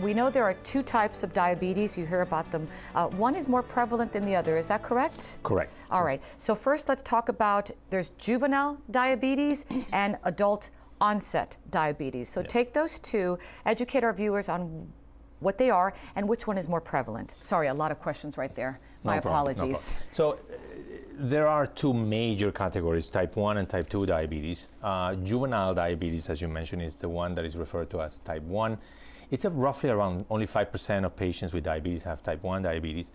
we know there are two types of diabetes. You hear about them. One is more prevalent than the other. Is that correct? Correct. All right. So first, let's talk about there's juvenile diabetes and adult onset diabetes. So take those two, educate our viewers on what they are and which one is more prevalent. Sorry, a lot of questions right there. My apologies. So there are two major categories, type 1 and type 2 diabetes. Juvenile diabetes, as you mentioned, is the one that is referred to as type 1. It's roughly around only 5% of patients with diabetes have type 1 diabetes.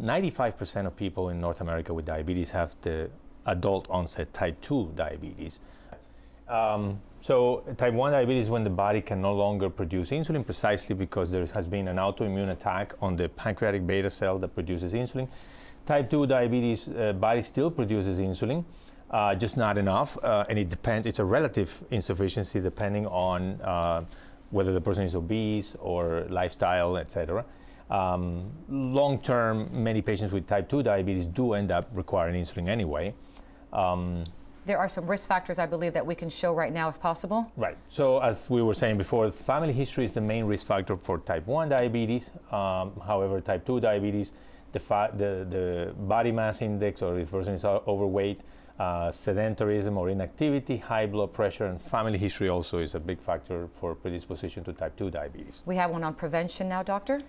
95% of people in North America with diabetes have the adult onset type 2 diabetes. So type 1 diabetes is when the body can no longer produce insulin, precisely because there has been an autoimmune attack on the pancreatic beta cell that produces insulin. Type 2 diabetes, body still produces insulin, just not enough, and it depends, it's a relative insufficiency depending on whether the person is obese or lifestyle, etc. Long term, many patients with type 2 diabetes do end up requiring insulin anyway. There are some risk factors, I believe, that we can show right now if possible. Right. So as we were saying before, family history is the main risk factor for type 1 diabetes. However, type 2 diabetes, the body mass index, or if the person is overweight, sedentarism or inactivity, high blood pressure, and family history also is a big factor for predisposition to type 2 diabetes. We have one on prevention now, doctor?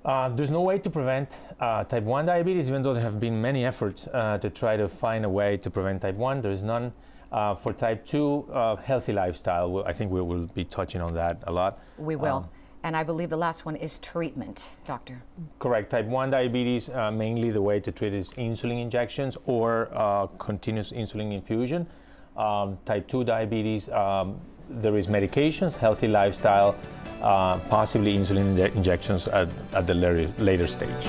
There's no way to prevent type 1 diabetes, even though there have been many efforts to try to find a way to prevent type 1. There's none. For type 2, healthy lifestyle, I think we will be touching on that a lot. We will. And I believe the last one is treatment, doctor. Correct. Type 1 diabetes, mainly the way to treat is insulin injections or continuous insulin infusion. Type 2 diabetes, there is medications, healthy lifestyle, possibly insulin injections at the later stage.